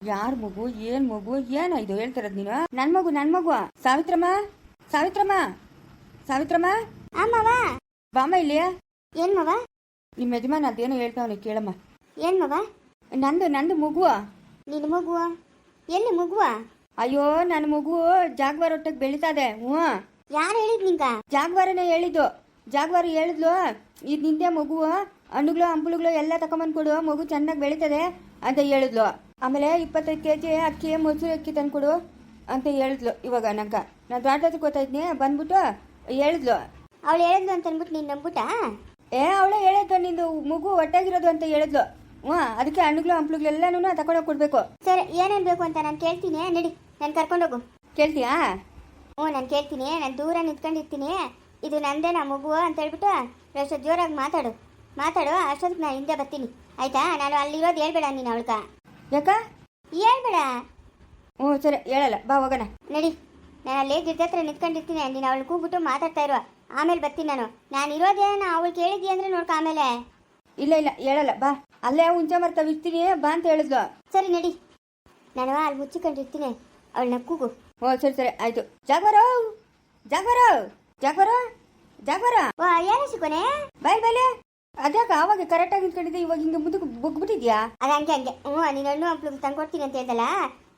ಯಾರ ಮಗು ಏನ್ ಮಗು ಏನಾಯ್ತು ಹೇಳ್ತಾರದ್ ನೀನು? ನನ್ ಮಗು ಸಾವಿತ್ರಮ್ಮ ಸಾವಿತ್ರಮ್ಮ ಸಾವಿತ್ರಮ್ಮ ಅಮ್ಮವ ಬಾಮ ಇಲ್ಲಿ. ಏನ್ ಮವ? ನಿಮ್ಮ ಯಜಮಾನ ಅದೇನೋ ಹೇಳ್ತಾವನೆ ಕೇಳಮ್ಮ. ಏನ್ ಮವ? ನಂದು ಮಗು. ನಿನ್ನ ಮಗುವ? ಎಲ್ಲಿ ಮಗುವ? ಅಯ್ಯೋ ನನ್ನ ಮಗು ಜಾಗ್ವಾರ ಒಟ್ಟಿಗೆ ಬೆಳೀತದೆ. ಹ್ಞೂ ಯಾರು ಹೇಳಿದ್ ನಿಂಗ? ಜಾಗ್ವಾರನೇ ಹೇಳಿದ್ದು. ಜಾಗ್ವಾರ ಹೇಳಿದ್ಲು ಇದು ನಿಂದೆ ಮಗು, ಹಣ್ಣುಗಳು ಹಂಪಲುಗಳು ಎಲ್ಲ ತಗೊಂಬಂದು ಕೊಡು, ಮಗು ಚೆನ್ನಾಗಿ ಬೆಳೀತದೆ ಅಂತ ಹೇಳಿದ್ಲು. ಆಮೇಲೆ 25 kg ಅಕ್ಕಿ ಮೊಸರು ಅಕ್ಕಿ ತಂದು ಕೊಡು ಅಂತ ಹೇಳಿದ್ಲು. ಇವಾಗ ನಾನು ತೋಟಕ್ಕೆ ಗೊತ್ತಾಯ್ತೀನಿ ಬಂದ್ಬಿಟ್ಟು ಹೇಳಿದ್ಲು. ಅವಳು ಹೇಳಿದ್ಲು ಅಂತ ಅಂದ್ಬಿಟ್ಟು ನೀನು ನಂಬಿಟ್ಟ? ಅವಳೇ ಹೇಳಿದ್ದು ನಿಂದು ಮಗು ಒಟ್ಟಾಗಿರೋದು ಅಂತ ಹೇಳಿದ್ಲು. ಹ್ಞೂ ಅದಕ್ಕೆ ಹಣ್ಣುಗಳು ಹಂಪಲುಗಳು ಎಲ್ಲನೂ ತಗೊಂಡೋಗಿ ಕೊಡ್ಬೇಕು. ಸರಿ, ಏನೇನು ಬೇಕು ಅಂತ ನಾನು ಕೇಳ್ತೀನಿ, ನಡಿ ನಾನು ಕರ್ಕೊಂಡೋಗು. ಕೇಳ್ತೀಯಾ? ಹ್ಞೂ ನಾನು ಕೇಳ್ತೀನಿ. ನಾನು ದೂರ ನಿಂತ್ಕೊಂಡಿರ್ತೀನಿ. ಇದು ನಂದೇ ನಾ ಮಗು ಅಂತ ಹೇಳ್ಬಿಟ್ಟು ಅಷ್ಟು ಜೋರಾಗಿ ಮಾತಾಡು. ಅಷ್ಟೊತ್ತಿಗೆ ನಾನು ಹಿಂದೆ ಬರ್ತೀನಿ, ಆಯ್ತಾ? ನಾನು ಅಲ್ಲಿರೋದು ಹೇಳ್ಬೇಡ ನೀನು ಅವಳ್ಗ. ಯಾಕ ಹೇಳ್ಬೇಡ. ಹ್ಞೂ ಸರಿ ಹೇಳಲ್ಲ, ಬಾ ಹೋಗೋಣ. ನಡಿ, ನಾನು ಅಲ್ಲಿ ಗಿಡದ ಹತ್ರ ನಿಂತ್ಕೊಂಡಿರ್ತೀನಿ. ನೀನು ಅವಳು ಕೂಗ್ಬಿಟ್ಟು ಮಾತಾಡ್ತಾ ಇರುವ, ಆಮೇಲೆ ಬರ್ತೀನಿ ನಾನು ಇರೋದೇನ ಅವಳು ಕೇಳಿದ್ದಿ ಅಂದರೆ ನೋಡ್ಕ ಆಮೇಲೆ. ಇಲ್ಲ ಹೇಳಲ್ಲ, ಬಾ. ಅಲ್ಲೇ ಹುಂಚೆ ಮರ್ತಾವ ಇರ್ತೀನಿ ಬಾ ಅಂತ ಹೇಳಿದ್ಲು. ಸರಿ ನಡಿ, ನಾನು ಅಲ್ಲಿ ಮುಚ್ಚಿಕೊಂಡಿರ್ತೀನಿ, ಅವಳನ್ನ ಕೂಗು. ಓ ಸರಿ ಆಯ್ತು. ಜಾಗ್ವಾರ ಜಾಗ್ವಾರ ಜಾಗ್ವಾರ ಜಾಗ್ವಾರ. ಓ ಏನೋ ಸಿಕ್ಕೋನೆ ಬಾಯ್ ಅದ್ಯಾಕ ಆವಾಗ ಕರೆಕ್ಟಾಗಿ ನಿಂತ್ಕೊಂಡಿದ್ದೆ, ಇವಾಗ ಹಿಂಗೆ ಮುಂದಕ್ಕೆ ಬಗ್ಬಿಟ್ಟಿದ್ಯಾ? ಅದು ಹಂಗೆ ಹ್ಞೂ, ನೀನು ಹಣ್ಣು ಹಂಪ್ಲಿಗೆ ತಂದ್ಕೊಡ್ತೀನಿ ಅಂತ ಹೇಳ್ದಲ್ಲ,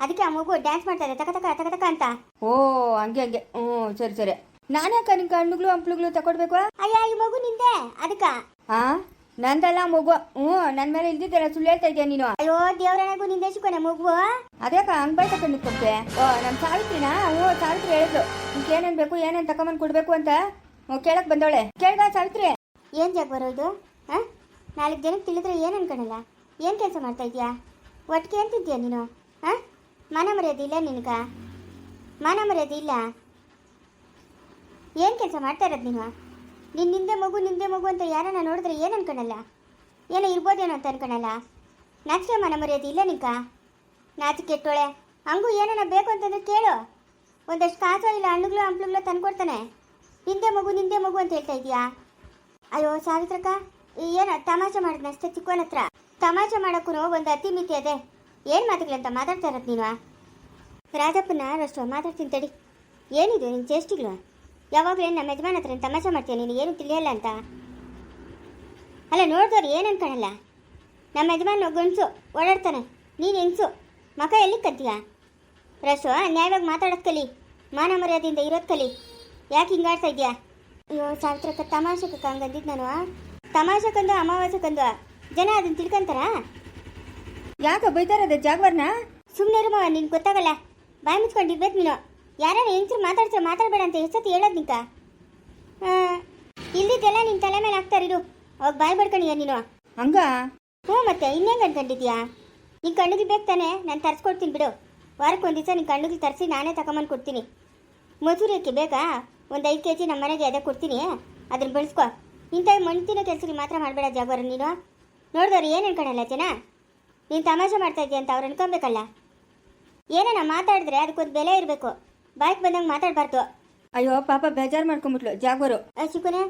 ಅದಕ್ಕೆ ಆ ಮಗು ಡ್ಯಾನ್ಸ್ ಮಾಡ್ತಾರೆ ತಕ ಅಂತ. ಓ ಹಂಗೆ ಹ್ಞೂ ಸರಿ. ನಾನ್ಯಾಕ ನಿಂಗೆ ಹಣ್ಣುಗಳು ಹಂಪ್ಲುಗಳು ತಕೊಡ್ಬೇಕು? ಅಯ್ಯ ಈ ಮಗು ನಿಂದೆ ಅದಕ್ಕ. ಹಾ ನಂದಲ್ಲ ಮಗು. ಹ್ಞೂ ನನ್ನ ಮೇಲೆ ಇಲ್ದಿದ್ದಲ್ಲ ಸುಳ್ಳು ಹೇಳ್ತಾ ಇದೆಯಾ ನೀನು? ಅಯ್ಯೋ ದೇವರನಗೂ ನಿಂದೆ ಸಿಕ್ಕೋನೆ ಮಗು. ಅದ್ಯಾಕ ಹಂಗೆ ಬಾಯ್ ತಕೊಂಡು ನಿಂತ್ಕೊಂತೆ? ಓ ನಮ್ಮ ಸಾವಿತ್ರಿನಾ? ಹ್ಞೂ ಸಾವಿತ್ರಿ ಹೇಳಿದ್ರು ನಿಂಗೆ ಏನೇನು ಬೇಕು ಏನೇನು ತಗೊಂಬಂದು ಕೊಡ್ಬೇಕು ಅಂತ ಕೇಳಕ್ ಬಂದವಳೆ. ಕೇಳ್ದ ಸಾವಿತ್ರಿ? ಏನು ಜಾಗ ಬರೋದು? ಹಾಂ, 4 ಜನಕ್ಕೆ ತಿಳಿದ್ರೆ ಏನು ಅನ್ಕೊಳಲ್ಲ. ಏನು ಕೆಲಸ ಮಾಡ್ತಾ ಇದೀಯಾ? ಒಟ್ಟಿಗೆ ಏನು ತಿಂತೀಯ ನೀನು? ಹಾಂ, ಮಾನ ಮರ್ಯಾದೆ ಇಲ್ಲ ನಿನಗ? ಮಾನ ಮರ್ಯಾದೆ ಇಲ್ಲ? ಏನು ಕೆಲಸ ಮಾಡ್ತಾ ಇರೋದು ನೀನು? ನಿಂದೆ ಮಗು ಅಂತ ಯಾರನ್ನ ನೋಡಿದ್ರೆ ಏನು ಅನ್ಕೊಳಲ್ಲ? ಏನೋ ಇರ್ಬೋದೇನೋ ಅಂತ ಅನ್ಕೊಳಲ್ಲ? ನಾಚಿಕೆ ಮಾನ ಮರ್ಯಾದೆ ಇಲ್ಲ ನಿಂಕ? ನಾಚಿಕೆ ಕೆಟ್ಟೋಳೆ. ಹಂಗೂ ಏನಾನ ಬೇಕು ಅಂತಂದ್ರೆ ಕೇಳು, ಒಂದಷ್ಟು ಕಾಸು ಇಲ್ಲ ಹಣ್ಣುಗಳು ಹಂಪ್ಲುಗಳು ತಂದ್ಕೊಡ್ತಾನೆ. ನಿಂದೆ ಮಗು ಅಂತ ಹೇಳ್ತಾ ಇದೀಯಾ? ಅಯ್ಯೋ ಸಾವಿತ್ರಕ್ಕ, ಏನು ತಮಾಷೆ ಮಾಡಿದ್ನಷ್ಟೇ ಚಿಕ್ಕವನ ಹತ್ರ. ತಮಾಷೆ ಮಾಡೋಕ್ಕೂ ಒಂದು ಅತಿ ಮಿತಿ ಅದೇ. ಏನು ಮಾತುಗಳಂತ ಮಾತಾಡ್ತಾ ಇರೋದು ನೀನು? ರಾಜಪ್ಪನ ಅಷ್ಟು ಮಾತಾಡ್ತೀನಿ ತಡಿ. ಏನಿದು ನಿನ್ನ ಚೇಷ್ಟಿಗಳು? ಯಾವಾಗಲೂ ಏನು ನಮ್ಮ ಯಜಮಾನ ಹತ್ರ ತಮಾಷೆ ಮಾಡ್ತೀಯ ನೀನು? ಏನು ತಿಳಿಯಲ್ಲ ಅಂತ ಅಲ್ಲ, ನೋಡಿದವ್ರು ಏನು ಅನ್ಕೊಳಲ್ಲ. ನಮ್ಮ ಯಜಮಾನ ಗಂಡಸು ಓಡಾಡ್ತಾನೆ, ನೀನು ಹೆಂಗಸು, ಮಕ ಎಲ್ಲಿ ಕತ್ತೀಯ? ರಶು ನ್ಯಾಯವಾಗಿ ಮಾತಾಡೋದು ಕಲಿ, ಮಾನ ಮರ್ಯಾದೆಯಿಂದ ಇರೋದು ಕಲಿ. ಯಾಕೆ ಹಿಂಗಾಡ್ತಾ ಇದೆಯಾ? ಅಯ್ಯೋ ಸಾವಿತ್ರಕ್ಕ, ತಮಾಷೆಕ್ಕ ಹಂಗಂದಿದ್ದು ನಾನು. ತಮಾಷೆಕಂದು ಅಮಾವಾಸ್ಯಕ್ಕಂದು ಜನ ಅದನ್ನ ತಿಳ್ಕೊಂತಾರ? ಯಾಕೆ ಬೈತಾರದ ಜಾಗ್ವಾರ್ನ? ಸುಮ್ಮನೆ ಇರುಮವ, ನಿನ್ಗೆ ಗೊತ್ತಾಗಲ್ಲ. ಬಾಯಿ ಮುಚ್ಕೊಂಡಿರ್ಬೇಕು ನೀನು. ಯಾರು ಹೆಂಗಸರು ಮಾತಾಡಬೇಡ ಅಂತ ಎಷ್ಟೊತ್ತು ಹೇಳೋದು ನಿಂಕ? ಇಲ್ದಿದ್ದೆಲ್ಲ ನಿನ್ನ ತಲೆ ಮೇಲೆ ಹಾಕ್ತಾರಿರು, ಅವಾಗ ಬಾಯಿ ಬಡ್ಕೊಂಡಿಯ ನೀನು? ಹಂಗ? ಹ್ಞೂ ಮತ್ತೆ ಇನ್ನೇನು ಅನ್ಕೊಂಡಿದ್ಯಾ? ನಿನ್ನ ಕಣ್ಣುಗಳು ಬೇಕು ತಾನೆ, ನಾನು ತರಿಸ್ಕೊಡ್ತೀನಿ ಬಿಡು. ವಾರಕ್ಕೆ ಒಂದು ದಿವಸ ನಿನ್ನ ಕಣ್ಣುಗಳು ತರಿಸಿ ನಾನೇ ತಗೊಂಬಂದು ಕೊಡ್ತೀನಿ. ಮಸೂರಿ ಅಕ್ಕಿ ಬೇಕಾ? ಒಂದು 5 kg ನಮ್ಮ ಮನೆಗೆ ಅದೇ ಕೊಡ್ತೀನಿ, ಅದನ್ನು ಬೆಳೆಸ್ಕೊ. ಇಂಥ ಮಣ್ತಿನ ಕೆಲಸಗಳು ಮಾತ್ರ ಮಾಡಬೇಡ ಜಾಗ್ವಾರ ನೀನು. ನೋಡಿದವ್ರು ಏನು ಅನ್ಕೊಳಲ್ಲ ಜನ? ನೀನು ತಮಾಷೆ ಮಾಡ್ತಾ ಇದೆಯಾ ಅಂತ ಅವ್ರು ಅನ್ಕೊಬೇಕಲ್ಲ. ಏನೇನ ಮಾತಾಡಿದ್ರೆ ಅದಕ್ಕೊಂದು ಬೆಲೆ ಇರಬೇಕು, ಬಾಯ್ಗೆ ಬಂದಂಗೆ ಮಾತಾಡಬಾರ್ದು. ಅಯ್ಯೋ ಪಾಪ ಬೇಜಾರು ಮಾಡ್ಕೊಂಬಿಟ್ಲು ಜಾಗ್ವಾರು. ಚಿಕ್ಕನೆ,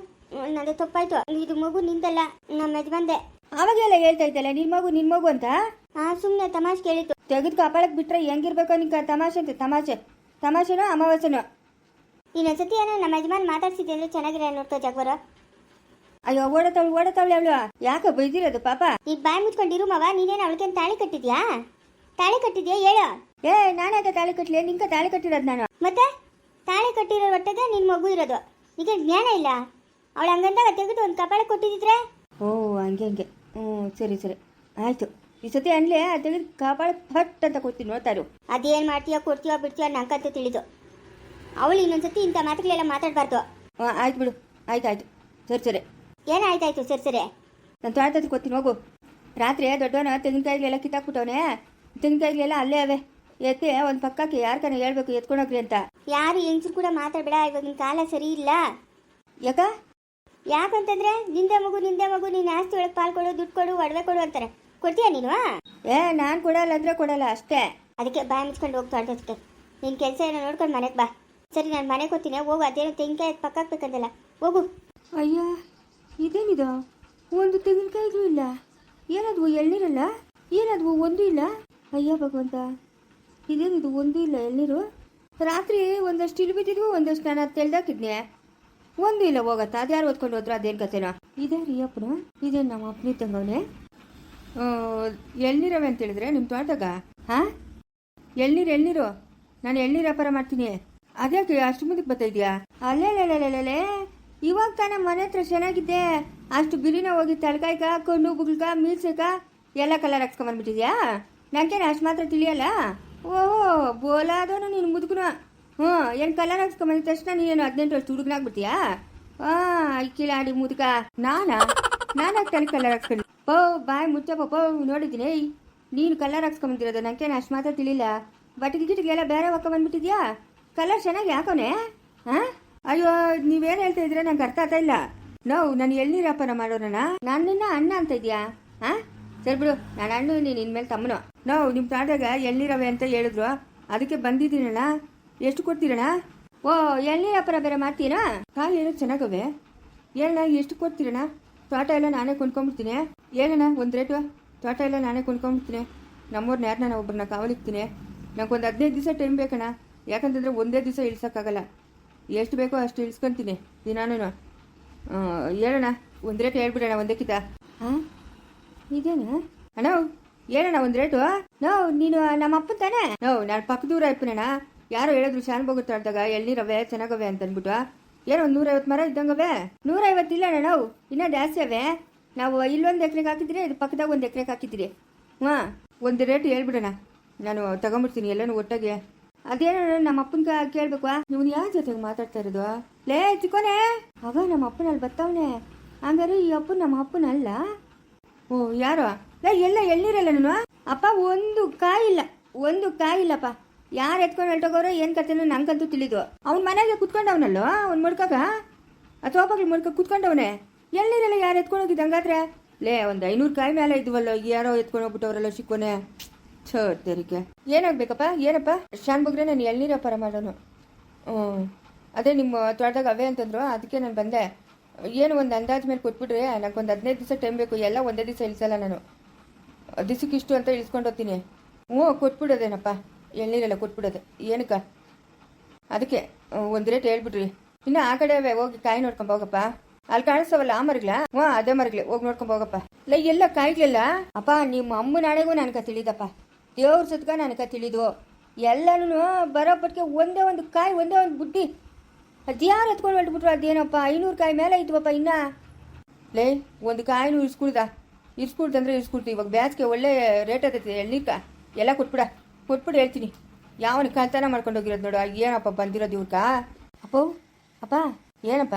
ನಂದು ತಪ್ಪಾಯ್ತು. ಇದು ಮಗು ನಿಂದಲ್ಲ, ನಮ್ಮ ಯಜಮಾನ್ದೆ. ಆವಾಗೆಲ್ಲ ಹೇಳ್ತಾ ಇದ್ದಲ್ಲ ನಿನ್ ಮಗು ಅಂತ. ಸುಮ್ಮನೆ ತಮಾಷೆ ಕೇಳಿತ್ತು. ತೆಗೆದು ಕಪಾಳಕ್ಕೆ ಬಿಟ್ರೆ ಹೆಂಗಿರ್ಬೇಕೋ ನಿಂಗೆ ತಮಾಷೆ ಅಂತ? ತಮಾಷೆನೋ ಅಮಾವಾಸ್ಯನೋ? ಇನ್ನೊಂದ್ಸತಿ ಏನೋ ನಮ್ಮ ಯಜಮಾನ್ ಮಾತಾಡ್ಸಿದ್ದೆ ಅಂದ್ರೆ ಚೆನ್ನಾಗಿರ ನೋಡ್ಕೋ ಜಾಗ್ವಾರ. ಅಯ್ಯೋ ಓಡತಾವಳೆ ಅವಳು. ಯಾಕೆ ಬೈದಿರೋದು ಪಾಪ? ಈಗ ಬಾಯಿ ಮುಚ್ಕೊಂಡಿರು ಮವ. ನೀನೇನು ಅವಳಿಗೇನು ತಾಳಿ ಕಟ್ಟಿದ್ಯಾ ಹೇಳು. ನಾನಾಗ ತಾಳಿ ಕಟ್ಟಲಿ? ನಿಂಕ ತಾಳಿ ಕಟ್ಟಿರೋದು ನಾನು. ಮತ್ತೆ ತಾಳಿ ಕಟ್ಟಿರೋ ಒಟ್ಟಿಗೆ ನಿನ್ನ ಮಗು ಇರೋದು. ಈಗ ಜ್ಞಾನ ಇಲ್ಲ. ಅವಳು ಹಂಗಂದಾಗ ತೆಗೆದು ಒಂದು ಕಪಾಳ ಕೊಟ್ಟಿದ್ರೆ? ಓ ಹಂಗೆ ಹ್ಞೂ ಸರಿ ಆಯ್ತು. ಈ ಸತಿ ಅನ್ಲಿ ತೆಗೆದು ಕಪಾಳ ಫಟ್ ಅಂತ ಕೊಡ್ತೀನಿ, ನೋಡ್ತಾರು. ಅದೇನು ಮಾಡ್ತೀಯೋ ಕೊಡ್ತೀಯೋ ಬಿಡ್ತೀಯೋ ನಂಗಂತೂ ತಿಳಿದು. ಅವಳು ಇನ್ನೊಂದ್ಸತಿ ಇಂಥ ಮಾತುಗಳೆಲ್ಲ ಮಾತಾಡಬಾರ್ದು. ಆಯ್ತು ಬಿಡು, ಆಯ್ತು ಸರಿ. ಏನಾಯ್ತಾಯ್ತು? ಸರಿ ನಾನು ತೋಟದ ಕೊಡ್ತೀನಿ ಹೋಗು. ರಾತ್ರಿ ದೊಡ್ಡವನ ತೆಂಗಿನಕಾಯಿಗಳೆಲ್ಲ ಕಿತ್ತಾಕ್ಬಿಟ್ಟವನೆ. ತೆಂಗಿನಕಾಯಿಗಳೆಲ್ಲ ಅಲ್ಲೇ ಅವೆ. ಎತ್ತಿ ಒಂದು ಪಕ್ಕಕ್ಕೆ ಯಾರ್ಕನ ಹೇಳ್ಬೇಕು ಎತ್ಕೊಂಡೋಗ್ರಿ ಅಂತ. ಯಾರು ಹೆಂಗಸರು ಕೂಡ ಮಾತಾಡಬೇಡ, ಇವಾಗಿನ ಕಾಲ ಸರಿ ಇಲ್ಲ. ಯಾಕಂತಂದ್ರೆ ನಿಂದೆ ಮಗು ನೀನು ಆಸ್ತಿ ಒಳಗೆ ಪಾಲ್ ಕೊಡು, ದುಡ್ಡು ಕೊಡು, ಒಡವೆ ಕೊಡು ಅಂತಾರೆ. ಕೊಡ್ತೀಯಾ ನೀನು? ನಾನು ಕೊಡಲ್ಲ ಅಂದ್ರೆ ಕೊಡಲ್ಲ ಅಷ್ಟೇ. ಅದಕ್ಕೆ ಬಾಯಿ ಮುಚ್ಕೊಂಡು ಹೋಗ್ತಾ ಅಡ್ಡೋದಕ್ಕೆ. ನಿನ್ನ ಕೆಲಸ ಏನೋ ನೋಡ್ಕೊಂಡು ಮನೆಗೆ ಬಾ. ಸರಿ, ನಾನು ಮನೆಗೆ ಹೋಗ್ತೀನಿ. ಹೋಗು. ಅದೇನೋ ತೆಂಗಿನಕಾಯಿ ಪಕ್ಕಾಕ್ಬೇಕಂದಲ್ಲ, ಹೋಗು. ಅಯ್ಯ ಇದೇನಿದು? ಒಂದು ತೆಂಗಿನಕಾಯಿಗೂ ಇಲ್ಲ. ಏನದು ಎಳ್ನೀರಲ್ಲ? ಏನದು ಒಂದು ಇಲ್ಲ? ಅಯ್ಯೋ ಭಗವಂತ, ಇದೇನಿದು ಒಂದೂ ಇಲ್ಲ ಎಳ್ನೀರು. ರಾತ್ರಿ ಒಂದಷ್ಟು ಇಲ್ಲಿ ಬಿದ್ದಿದ್ವು, ಒಂದಷ್ಟು ನಾನು ಅದು ತೆಳ್ದಾಕಿದ್ನೆ, ಒಂದು ಇಲ್ಲ ಹೋಗತ್ತ. ಅದ್ಯಾರು ಓದ್ಕೊಂಡು ಹೋದ್ರು, ಅದೇನು ಕತೆನೋ. ಇದೇ ರೀ ಅಪ್ಪನ, ಇದೇನು ನಮ್ಮ ಅಪ್ಪನ ತಂಗವನೆ. ಎಳ್ನೀರವೆ ಅಂತ ಹೇಳಿದ್ರೆ ನಿಮ್ಮ ತೋಟದಾಗ? ಹಾಂ, ಎಳ್ನೀರು ನಾನು ಎಳ್ನೀರು ವ್ಯಾಪಾರ ಮಾಡ್ತೀನಿ. ಅದ್ಯಾಕೆ ಅಷ್ಟು ಮುಂದಕ್ಕೆ ಬರ್ತಾ ಇದೆಯಾ? ಅಲ್ಲೇ ಇವಾಗ ತಾನೇ ಮನೆ ಹತ್ರ ಚೆನ್ನಾಗಿದ್ದೆ, ಅಷ್ಟು ಬಿರಿನ ಹೋಗಿ ತಲೆಕಾಯ್ಕ ಕಣ್ಣು ಬುಗ್ಲ್ಕ ಮೀಸಕ ಎಲ್ಲ ಕಲರ್ ಹಾಕ್ಸ್ಕೊಂಬಂದ್ಬಿಟ್ಟಿದ್ಯಾ? ನನಗೇನು ಅಷ್ಟು ಮಾತ್ರ ತಿಳಿಯಲ್ಲ. ಓಹೋ, ಬೋಲಾದವನು ನೀನು ಮುದುಕನು. ಹ್ಞೂ, ಏನು ಕಲರ್ ಹಾಕ್ಸ್ಕೊಂಬಂದಿದ ತಕ್ಷಣ ನೀನು 18 ವರ್ಷ ಹುಡುಗನಾಗ್ಬಿಡ್ತೀಯಾ? ಕಿಲಾಡಿ ಮುದುಕ. ನಾನಾಗ ತಲೆ ಕಲರ್ ಹಾಕ್ಸ್ಕೊಂಡು ಬಾಯ್ ಮುಚ್ಚಪ್ಪ ನೋಡಿದ್ದೀನಿ. ನೀನು ಕಲರ್ ಹಾಕ್ಸ್ಕೊಂಬಂದಿರೋದು ನನಗೇನು ಅಷ್ಟು ಮಾತ್ರ ತಿಳಿಲ್ಲ. ಬಟ್ಟೆಗೆ ಗಿಟ್ಟಿಗೆಲ್ಲ ಬೇರೆ ಹಾಕೊಂಬಂದ್ಬಿಟ್ಟಿದ್ಯಾ? ಕಲರ್ ಚೆನ್ನಾಗಿ ಹಾಕೋನೆ. ಹಾಂ, ಅಯ್ಯೋ ನೀವೇನು ಹೇಳ್ತಾ ಇದ್ರೆ ನಂಗೆ ಅರ್ಥ ಆಗ್ತಾ ಇಲ್ಲ. ನಾನು ಎಳ್ನೀರು ವ್ಯಾಪಾರ ಮಾಡೋಣ, ನಾನು ನಿನ್ನ ಅಣ್ಣ ಅಂತ ಇದೆಯಾ? ಹಾಂ, ಸರಿ ಬಿಡು, ನಾನು ಅಣ್ಣ, ನೀನು ಇನ್ಮೇಲೆ ತಮ್ಮನು. ನಿಮ್ಮ ತಾಡ್ದಾಗ ಎಳ್ನೀರವೆ ಅಂತ ಹೇಳಿದ್ರು, ಅದಕ್ಕೆ ಬಂದಿದ್ದೀನಣ್ಣ. ಎಷ್ಟು ಕೊಡ್ತೀರಣ್ಣ? ಓ, ಎಳ್ನೀರು ವ್ಯಾಪಾರ ಬೇರೆ ಮಾಡ್ತೀರಾ? ಕಾಯಿ ಏನೋ ಚೆನ್ನಾಗವೆ. ಏನಣ್ಣ ಎಷ್ಟು ಕೊಡ್ತೀರಣ್ಣ? ತೋಟ ಎಲ್ಲ ನಾನೇ ಕೊಂಡ್ಕೊಂಡ್ಬಿಡ್ತೀನಿ. ಏನಣ್ಣ ಒಂದು ರೇಟು? ತೋಟ ಎಲ್ಲ ನಾನೇ ಕೊಂಡ್ಕೊಂಡ್ಬಿಡ್ತೀನಿ. ನಮ್ಮೂರ್ನ ಯಾರನ್ನ ಒಬ್ಬರನ್ನ ಕಾವಲಿಕ್ತೀನಿ. ನಂಗೊಂದು 15 ದಿವಸ ಟೈಮ್ ಬೇಕಣ್ಣ. ಯಾಕಂತಂದರೆ ಒಂದೇ ದಿವಸ ಇಳ್ಸೋಕ್ಕಾಗಲ್ಲ. ಎಷ್ಟು ಬೇಕೋ ಅಷ್ಟು ಇಳಿಸ್ಕೊತೀನಿ ದಿನಾನು. ಹೇಳೋಣ, ಒಂದು ರೇಟ್ ಹೇಳ್ಬಿಡೋಣ ಒಂದಕ್ಕಿಂತ. ಹಾಂ, ಇದೇನಾ ಅಣ್ಣ? ಹೇಳೋಣ ಒಂದು ರೇಟು. ನೀನು ನಮ್ಮ ಅಪ್ಪನ ತಾನೇ? ನಾನು ಪಕ್ಕದೂರ ಅಪ್ಪನಣ್ಣ. ಯಾರೋ ಹೇಳಿದ್ರು ಶಾನ್ಭೋಗ ತೋಟದಾಗ ಎಳ್ನೀರವೆ ಚೆನ್ನಾಗವೆ ಅಂತ ಅಂದ್ಬಿಟ್ಟು. ಏನೋ ಒಂದು 150 ಮರ ಇದ್ದಂಗವೆ. 150 ಇಲ್ಲ ಅಣ್ಣ, ಇನ್ನೂ ಜಾಸ್ತಿ ಅವೆ. ನಾವು ಇಲ್ಲೊಂದು ಎಕರೆಗೆ ಹಾಕಿದ್ರಿ, ಇದು ಪಕ್ಕದಾಗ ಒಂದು ಎಕರೆಗೆ ಹಾಕಿದ್ರಿ. ಹಾಂ, ಒಂದು ರೇಟ್ ಹೇಳ್ಬಿಡೋಣ, ನಾನು ತಗೊಂಬಿಡ್ತೀನಿ ಎಲ್ಲನೂ ಒಟ್ಟಾಗೆ. ಅದೇನೋ ನಮ್ಮ ಅಪ್ಪನ ಕೇಳ್ಬೇಕು. ನೀವು ಯಾರ ಜೊತೆಗೆ ಮಾತಾಡ್ತಾ ಇರೋದು? ಲೇ ಚಿಕ್ಕೋನೆ, ಅವ ನಮ್ಮ ಅಪ್ಪನಲ್ಲಿ ಬರ್ತಾವನೆ. ಹಂಗಾರೆ ಈ ಅಪ್ಪನ ನಮ್ಮ ಅಪ್ಪನಲ್ಲ. ಓ, ಯಾರು? ಲೇ, ಎಲ್ಲ ಎಳ್ನೀರಲ್ಲ ನಾನು. ಅಪ್ಪ, ಒಂದು ಕಾಯಿಲ್ಲಪ್ಪ. ಯಾರು ಎತ್ಕೊಂಡು ಹೊರಟೋಗೋರೋ ಏನು ಕತೆನೋ ನಂಗಂತೂ ತಿಳಿದು. ಅವ್ನ ಮನೆಗೆ ಕುತ್ಕೊಂಡವನಲ್ಲೋ, ಅವ್ನು ಮುಡ್ಕಾಗ ಅಥವಾ ಮುಡ್ಕ ಕುತ್ಕೊಂಡವನೆ. ಎಳ್ನೀರೆಲ್ಲ ಯಾರು ಎತ್ಕೊಂಡು ಹೋಗಿದ್ದು ಹಂಗಾದ್ರೆ? ಲೇ, ಒಂದು 500 ಕಾಯಿ ಮೇಲೆ ಇದ್ವಲ್ಲೋ, ಯಾರೋ ಎತ್ಕೊಂಡು ಹೋಗ್ಬಿಟ್ಟವ್ರಲ್ಲ ಚಿಕ್ಕೋನೆ. ತೆರಿಗೆ ಏನಾಗಬೇಕಪ್ಪ? ಏನಪ್ಪ ಶಾನ್ಭೋಗ್ರೆ, ನಾನು ಎಳ್ನೀರು ವ್ಯಾಪಾರ ಮಾಡೋನು. ಅದೇ ನಿಮ್ಮ ತೋಟದಾಗ ಅವೇ ಅಂತಂದ್ರು, ಅದಕ್ಕೆ ನಾನು ಬಂದೆ. ಏನು ಒಂದು ಅಂದಾಜು ಮೇಲೆ ಕೊಟ್ಬಿಡ್ರಿ, ನನಗೊಂದು 15 ದಿವಸ ಟೈಮ್ ಬೇಕು. ಎಲ್ಲ ಒಂದೇ ದಿವಸ ಇಳಿಸಲ್ಲ ನಾನು, ದಿವಸಕ್ಕಿಷ್ಟು ಅಂತ ಇಳಿಸ್ಕೊಂಡು ಹೋಗ್ತೀನಿ. ಕೊಟ್ಬಿಡೋದೇನಪ್ಪ, ಎಳ್ನೀರೆಲ್ಲ ಕೊಟ್ಬಿಡೋದೆ. ಏನಕ್ಕ? ಅದಕ್ಕೆ ಒಂದು ರೇಟ್ ಹೇಳ್ಬಿಡ್ರಿ. ಇನ್ನು ಆ ಕಡೆ ಹೋಗಿ ಕಾಯಿ ನೋಡ್ಕೊಂಡ್ ಹೋಗಪ್ಪ. ಅಲ್ಲಿ ಕಾಣಿಸ್ತಾವಲ್ಲ ಆ ಮರಗ್ಲ? ಅದೇ ಮರಗ್ಲೆ ಹೋಗಿ ನೋಡ್ಕೊಂಡ್ ಹೋಗಪ್ಪ. ಇಲ್ಲ, ಎಲ್ಲ ಕಾಯಿಗ್ಲಿಲ್ಲ ಅಪ್ಪ. ನಿಮ್ಮ ಅಮ್ಮನ ನಾಳೆಗೂ ನನಗೆ ತಿಳಿದಪ್ಪ, ದೇವ್ರ ಸತ್ಕ ನನಗೆ ತಿಳಿದು. ಎಲ್ಲನೂ ಬರೋಪಟ್ಟಿಗೆ ಒಂದೇ ಒಂದು ಕಾಯಿ, ಒಂದೇ ಒಂದು ಬುಡ್ಡಿ. ಅದ್ಯಾರು ಎತ್ಕೊಂಡು ಹೊರಟ್ಬಿಟ್ರು? ಅದೇನಪ್ಪ 500 ಕಾಯಿ ಮೇಲೆ ಇದ್ವಪ್ಪ. ಇನ್ನ ಲೇ, ಒಂದು ಕಾಯಿನೂ ಇರ್ಸ್ಕೊಡ್ತಂದ್ರೆ ಇರ್ಸ್ಕೊಡ್ತೀವಿ. ಇವಾಗ ಬ್ಯಾಸ್ಗೆ ಒಳ್ಳೆ ರೇಟ್ ಆತೈತಿ ಎಳ್ನೀರ್ಕ. ಎಲ್ಲ ಕೊಟ್ಬಿಟ್ಟು ಹೇಳ್ತೀನಿ. ಯಾವನ ಕಳ್ತನ ಮಾಡ್ಕೊಂಡು ಹೋಗಿರೋದು ನೋಡು. ಏನಪ್ಪ ಬಂದಿರೋದು ಇವ್ರಕ? ಅಪ್ಪ ಏನಪ್ಪ?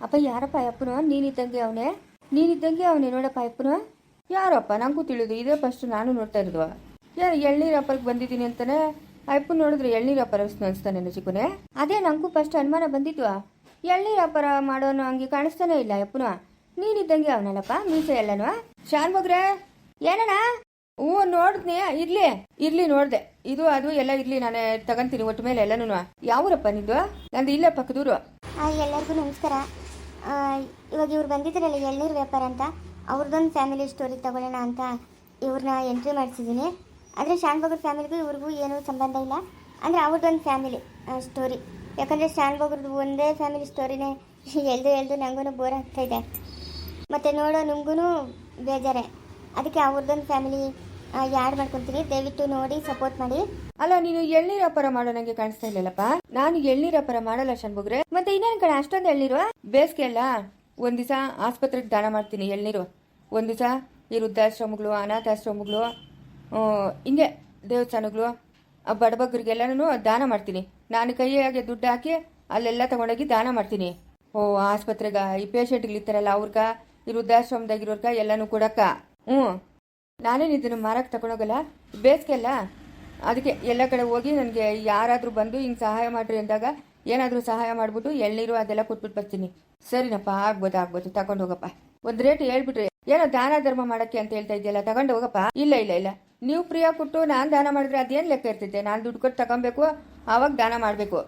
ಅಪ್ಪ, ಯಾರಪ್ಪ ಅಪ್ಪನು? ನೀನಿದ್ದಂಗೆ ಅವನೇ ನೋಡಪ್ಪ ಅಪ್ಪನು. ಯಾರಪ್ಪ? ನಂಗೂ ತಿಳಿದು, ಇದೇ ಫಸ್ಟ್ ನಾನು ನೋಡ್ತಾ ಇರೋದು. ಏನು ಎಳ್ನೀರು ವ್ಯಾಪಾರಕ್ಕೆ ಬಂದಿದ್ದೀನಿ ಅಂತಾನೆ ಅಪ್ಪನ ನೋಡಿದ್ರೆ ಎಳ್ನೀರು ವ್ಯಾಪಾರ ಅನಿಸ್ತಾನೆ ಚಿಕ್ಕನೆ. ಅದೇ ನಂಗೂ ಫಸ್ಟ್ ಅನುಮಾನ ಬಂದಿದ್ವಾ. ಎಳ್ನೀರು ವ್ಯಾಪಾರ ಮಾಡೋನು ಹಂಗೆ ಕಾಣಿಸ್ತಾನೆ ಇಲ್ಲ ಅಪ್ಪನು. ನೀನಿದ್ದಂಗೆ ಅವನಲ್ಲಪ್ಪ, ಮೀಸೆ ಎಲ್ಲನೂ. ಶಾನ್ಭೋಗ್ರೆ, ಏನಣ್ಣ? ನೋಡಿದ್ನಿ. ಇರ್ಲಿ ನೋಡ್ದೆ. ಇದು ಅದು ಎಲ್ಲ ಇರ್ಲಿ, ನಾನೇ ತಗೊಂತೀನಿ ಒಟ್ಟು ಮೇಲೆ ಎಲ್ಲನೂ. ಯಾವೂರಪ್ಪ ನಿಂದು? ನಂದು ಇಲ್ಲೇ ಪಕ್ಕದೂರು. ಎಲ್ಲರಿಗೂ ನಮಸ್ಕಾರ. ಇವಾಗ ಇವ್ರು ಬಂದಿದ್ದಾರಲ್ಲ ಎಳ್ನೀರು ವ್ಯಾಪಾರ ಅಂತ, ಅವ್ರದ್ದೊಂದು ಫ್ಯಾಮಿಲಿ ಸ್ಟೋರಿ ತಗೊಳ್ಳೋಣ ಅಂತ ಇವ್ರನ್ನ ಎಂಟ್ರಿ ಮಾಡಿಸಿದ್ದೀನಿ. ಆದರೆ ಶಾನ್ಭೋಗ್ರ ಫ್ಯಾಮಿಲಿಗೂ ಇವ್ರಿಗೂ ಏನೂ ಸಂಬಂಧ ಇಲ್ಲ. ಅಂದರೆ ಅವ್ರದ್ದೊಂದು ಫ್ಯಾಮಿಲಿ ಸ್ಟೋರಿ. ಯಾಕಂದರೆ ಶಾನ್ಭೋಗ್ರದ್ದು ಒಂದೇ ಫ್ಯಾಮಿಲಿ ಸ್ಟೋರಿನೇ ಎಳ್ದು ನನಗೂ ಬೋರ್ ಆಗ್ತಾಯಿದೆ. ಮತ್ತು ನೋಡೋ ನಿಮಗೂ ಬೇಜಾರೆ. ಅದಕ್ಕೆ ಅವ್ರದ್ದೊಂದು ಫ್ಯಾಮಿಲಿ ಯಾಡ್ ಮಾಡ್ಕೊತೀನಿ. ದಯವಿಟ್ಟು ನೋಡಿ ಸಪೋರ್ಟ್ ಮಾಡಿ. ಅಲ್ಲ, ನೀನು ಎಳ್ನೀರು ವ್ಯಾಪಾರ ಮಾಡೋ ನಂಗೆ ಕಾಣಿಸ್ತಾ ಇಲ್ಲಲ್ಲಪ್ಪ. ನಾನು ಎಳ್ನೀರು ವ್ಯಾಪಾರ ಮಾಡಲ್ಲ ಶಾನ್ಭೋಗ್ರೆ. ಮತ್ತೆ ಇನ್ನೇನು ಕಡೆ ಅಷ್ಟೊಂದು ಎಳ್ನೀರು? ಬೇಸಿಗೆ ಅಲ್ಲ, ಒಂದು ದಿವಸ ಆಸ್ಪತ್ರೆಗೆ ದಾನ ಮಾಡ್ತೀನಿ ಎಳ್ನೀರು. ಒಂದು ದಿವಸ ಈ ವೃದ್ಧಾಶ್ರಮಗಳು, ಅನಾಥಾಶ್ರಮಗಳು, ಹಿಂಗೆ ದೇವಸ್ಥಾನಗಳು, ಬಡಬಗ್ಗರಿಗೆಲ್ಲನೂ ದಾನ ಮಾಡ್ತೀನಿ. ನಾನು ಕೈಯಾಗೆ ದುಡ್ಡು ಹಾಕಿ ಅಲ್ಲೆಲ್ಲ ತಗೊಂಡೋಗಿ ದಾನ ಮಾಡ್ತೀನಿ. ಆಸ್ಪತ್ರೆಗೆ ಈ ಪೇಷಂಟ್ಗಳಿರ್ತಾರಲ್ಲ ಅವ್ರಗ, ಈ ವೃದ್ಧಾಶ್ರಮದಾಗಿರೋರ್ಗ ಎಲ್ಲನೂ ಕೊಡಕ್ಕ. ನಾನೇನು ಇದನ್ನು ಮಾರಕ್ಕೆ ತಗೊಂಡೋಗಲ್ಲ. ಬೇಸಿಗೆ ಅಲ್ಲ, ಅದಕ್ಕೆ ಎಲ್ಲ ಕಡೆ ಹೋಗಿ ನನಗೆ ಯಾರಾದರೂ ಬಂದು ಹಿಂಗೆ ಸಹಾಯ ಮಾಡ್ರಿ ಅಂದಾಗ ಏನಾದರೂ ಸಹಾಯ ಮಾಡಿಬಿಟ್ಟು ಎಳ್ನೀರು ಅದೆಲ್ಲ ಕೊಟ್ಬಿಟ್ಟು ಬರ್ತೀನಿ. ಸರಿನಪ್ಪ, ಆಗ್ಬೋದು ತಗೊಂಡು ಹೋಗಪ್ಪ. ಒಂದು ರೇಟ್ ಹೇಳ್ಬಿಟ್ರಿ. ಏನೋ ದಾನ ಧರ್ಮ ಮಾಡೋಕ್ಕೆ ಅಂತ ಹೇಳ್ತಾ ಇದೆಯಲ್ಲ, ತಗೊಂಡು ಹೋಗಪ್ಪ. ಇಲ್ಲ, ನೀವು ಪ್ರಿಯ ಕೊಟ್ಟು ನಾನು ದಾನ ಮಾಡಿದ್ರೆ ಅದೇನು ಲೆಕ್ಕ ಇರ್ತಿದ್ದೆ? ನಾನು ದುಡ್ಡು ಕೊಟ್ಟು ತಗೊಬೇಕು, ಆವಾಗ ದಾನ ಮಾಡಬೇಕು.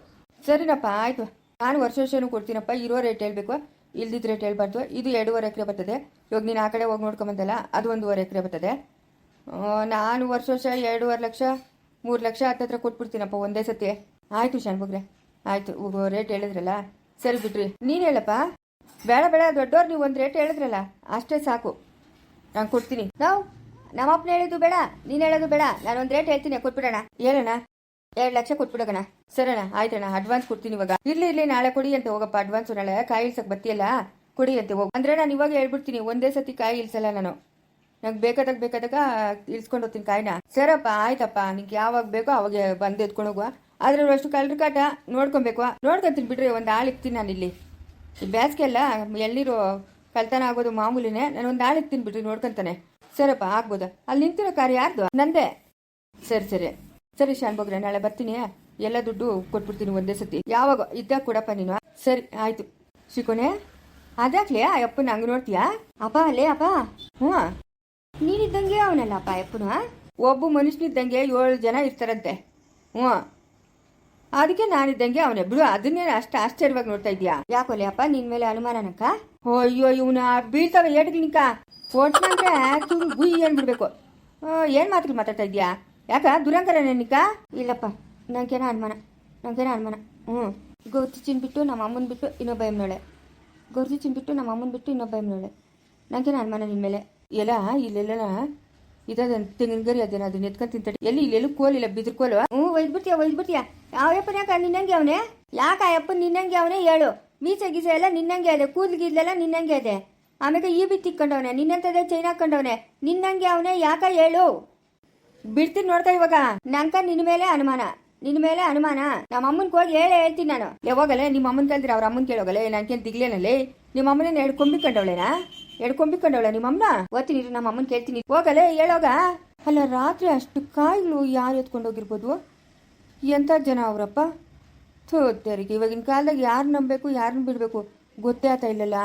ಸರಿನಪ್ಪ, ಆಯಿತು. ನಾನು ವರ್ಷನೂ ಕೊಡ್ತೀನಪ್ಪ. ಇರೋ ರೇಟ್ ಹೇಳ್ಬೇಕು, ಇಲ್ದಿದ್ದ ರೇಟ್ ಹೇಳ್ಬಾರ್ದು. ಇದು 2.5 ಎಕರೆ ಬರ್ತದೆ. ಇವಾಗ ನೀನು ಆ ಕಡೆ ಹೋಗಿ ನೋಡ್ಕೊಂಬಂದಲ್ಲ, ಅದು 1.5 ಎಕರೆ ಬರ್ತದೆ. ನಾನು ವರ್ಷ 2.5 ಲಕ್ಷ 3 ಲಕ್ಷ ಹತ್ತತ್ರ ಕೊಟ್ಬಿಡ್ತೀನಪ್ಪ ಒಂದೇ ಸತಿ. ಆಯಿತು ಶಾನ್ಭೋಗ್ರೆ, ಆಯಿತು. ರೇಟ್ ಹೇಳಿದ್ರಲ್ಲ, ಸರಿ ಬಿಡ್ರಿ. ನೀನು ಹೇಳಪ್ಪ. ಬೇಡ ಬೇಡ, ದೊಡ್ಡವ್ರು ನೀವು ಒಂದು ರೇಟ್ ಹೇಳಿದ್ರಲ್ಲ ಅಷ್ಟೇ ಸಾಕು, ನಾನು ಕೊಡ್ತೀನಿ. ನಮ್ಮಪ್ಪನ ಹೇಳಿದ್ದು ಬೇಡ, ನೀನು ಹೇಳೋದು ಬೇಡ, ನಾನು ಒಂದು ರೇಟ್ ಹೇಳ್ತೀನಿ, ಕೊಟ್ಬಿಡೋಣ. ಹೇಳೋಣ 2 ಲಕ್ಷ ಕೊಟ್ಬಿಡೋಣ. ಸರಿಣ್ಣ, ಆಯ್ತಣ್ಣ, ಅಡ್ವಾನ್ಸ್ ಕೊಡ್ತೀನಿ ಇವಾಗ. ಇರ್ಲಿ ನಾಳೆ ಕೊಡಿ ಅಂತ ಹೋಗಪ್ಪ ಅಡ್ವಾನ್ಸು. ನಾಳೆ ಕಾಯಿ ಇಳ್ಸಕ್ಕೆ ಬರ್ತೀಯಲ್ಲ, ಕೊಡಿ ಅಂತ ಹೋಗಿ. ಅಂದರೆ ನಾನು ಇವಾಗ ಹೇಳ್ಬಿಡ್ತೀನಿ, ಒಂದೇ ಸತಿ ಕಾಯಿ ಇಳಿಸಲ್ಲ ನಾನು. ನಂಗೆ ಬೇಕಾದಾಗ ಇಳಿಸ್ಕೊಂಡು ಹೋಗ್ತೀನಿ ಕಾಯಿನ. ಸರಪ್ಪ, ಆಯ್ತಪ್ಪ, ನಿಂಗೆ ಯಾವಾಗ ಬೇಕೋ ಅವಾಗ ಬಂದು ಎತ್ಕೊಂಡು ಹೋಗುವ. ಆದ್ರೆ ಅಷ್ಟು ಕಳ್ರ ಕಾಟ ನೋಡ್ಕೊಬೇಕು. ನೋಡ್ಕೊಂತೀನಿ ಬಿಡ್ರಿ, ಒಂದು ಆಳು ಇಕ್ತೀನಿ ನಾನು ಇಲ್ಲಿ. ಈ ಬೇಸಿಗೆ ಎಲ್ಲ ಎಳ್ನೀರು ಕಳ್ತನ ಆಗೋದು ಮಾಮೂಲಿನೇ. ನಾನು ಒಂದು ಆಳು ಇಕ್ತೀನಿ ಬಿಡ್ರಿ, ನೋಡ್ಕೊಂತಾನೆ. ಸರಪ್ಪ, ಆಗ್ಬೋದಾ? ಅಲ್ಲಿ ನಿಂತಿರೋ ಕಾರ್ ಯಾರ್ದು? ನಂದೇ. ಸರಿ ಶಾನ್ಭೋಗ್ರೆ, ನಾಳೆ ಬರ್ತೀನಿ. ಎಲ್ಲ ದುಡ್ಡು ಕೊಟ್ಬಿಡ್ತೀನಿ ಒಂದೇ ಸತಿ. ಯಾವಾಗ ಇದ್ದಾಗ ಕೊಡಪ್ಪ ನೀನು. ಸರಿ ಆಯ್ತು. ಶಿಕೋನೆ, ಅದಾಕ್ಲೇ ಆ ಅಪ್ಪನ ಹಂಗೆ ನೋಡ್ತೀಯಾ? ಅಪ್ಪ ಅಲ್ಲೇ ಅಪ್ಪ. ಹ್ಞೂ, ನೀನಿದ್ದಂಗೆ ಅವನಲ್ಲ ಅಪ್ಪ ಅಪ್ಪನ. ಒಬ್ಬ ಮನುಷ್ಯನಿದ್ದಂಗೆ 7 ಜನ ಇರ್ತಾರಂತೆ. ಹ್ಞೂ, ಅದಕ್ಕೆ ನಾನಿದ್ದಂಗೆ ಅವನೇ ಬಿಡು. ಅದನ್ನೇ ಅಷ್ಟು ಆಶ್ಚರ್ಯವಾಗಿ ನೋಡ್ತಾ ಇದೀಯಾ? ಯಾಕೋಲೆ ಅಪ್ಪ, ನಿನ್ ಮೇಲೆ ಅನುಮಾನನಕ್ಕ? ಅಯ್ಯೋ, ಇವನ ಬೀಳ್ತಾವೆ ಏಟ್ಗಿನಿಕ ಕೊಟ್ನಂದ್ರೆ ತುಳು ಗುಯ್ ಅಂದ್ಬಿಡ್ಬೇಕು. ಏನು ಮಾತಾಡ್ತಾ ಇದೀಯಾ? ಯಾಕ ದುರಂಕರ ನೆನಿಕ? ಇಲ್ಲಪ್ಪ, ನಂಗೇನೋ ಅನುಮಾನ. ಹ್ಞೂ, ಗೌರ್ಚಿನ್ ಬಿಟ್ಟು ನಮ್ಮ ಅಮ್ಮನ ಬಿಟ್ಟು ಇನ್ನೊಬ್ಬ ಎಮ್ನೋಳೆ. ನಂಗೇನೋ ಅನುಮಾನ ನಿನ್ನ ಮೇಲೆ. ಎಲ್ಲ ಇಲ್ಲೆಲ್ಲ ಇದ ತೆಂಗಿನ ಗರಿ ಅದೇನ, ಅದನ್ನ ಎತ್ಕೊಂಡು ತಿಂತಾಡಿ. ಇಲ್ಲೆಲ್ಲೂ ಕೋಲಿಲ್ಲ, ಬಿದ್ರ ಕೋಲು. ಹ್ಞೂ, ಒಯ್ದ್ಬಿಡ್ತೀಯ. ಯಾವಪ್ಪನ ಯಾಕ ನಿನ್ನಂಗೆ ಅವನೇ? ಯಾಕ ಅಪ್ಪನ ನಿನ್ನಂಗೆ ಅವನೇ ಹೇಳು? ಮೀಸೆ ಗೀಸೆ ಎಲ್ಲ ನಿನ್ನಂಗೆ ಅದೆ, ಕೂದ್ಲಿಗಿದ್ಲೆಲ್ಲ ನಿನ್ನಂಗೆ ಅದೆ. ಆಮೇಲೆ ಈ ಬಿತ್ತು ಇಕ್ಕೊಂಡವನೆ, ನಿನ್ನಂತದೇ ಚೈನ್ ಹಾಕೊಂಡವನೆ, ನಿನ್ನಂಗೆ ಅವನೇ. ಯಾಕ ಹೇಳು? ಬಿಡ್ತೀನಿ ನೋಡ್ತಾ ಇವಾಗ. ನಂಕ ನಿನ್ನ ಮೇಲೆ ಅನುಮಾನ. ನಮ್ಮ ಅಮ್ಮನ್ಗೆ ಹೋಗಿ ಹೇಳ್ತೀನಿ ನಾನು. ಯಾವಾಗಲೇ ನಿಮ್ಮ ಅಮ್ಮನ ಕೇಳಿದ್ರೆ ಅವ್ರ ಅಮ್ಮನ ಕೇಳೋಗಲೇ? ನಾನ್ಕೇನು ದಿಗ್ಲೇನಲ್ಲಿ? ನಿಮ್ಮ ಅಮ್ಮನೇನು 2 ಕೊಂಬಿಕೊಂಡವಳೇನಾ? 2 ಕೊಂಬಿಕೊಂಡವಳ ನಿಮ್ಮ ಅಮ್ಮನ? ಓದ್ತೀನಿ, ನಮ್ಮ ಅಮ್ಮನ ಕೇಳ್ತೀನಿ. ಹೋಗಲೇ, ಹೇಳೋಗ. ಅಲ್ಲ, ರಾತ್ರಿ ಅಷ್ಟು ಕಾಯಿಗಳು ಯಾರು ಎತ್ಕೊಂಡೋಗಿರ್ಬೋದು? ಎಂಥ ಜನ ಅವರಪ್ಪ. ಥೋತ್ತರಿಗೆ ಇವಾಗಿನ ಕಾಲದಾಗ ಯಾರು ನಂಬಬೇಕು, ಯಾರನ್ನ ಬಿಡಬೇಕು ಗೊತ್ತೇ ಆಗ್ತಾ ಇಲ್ಲಲ್ಲ.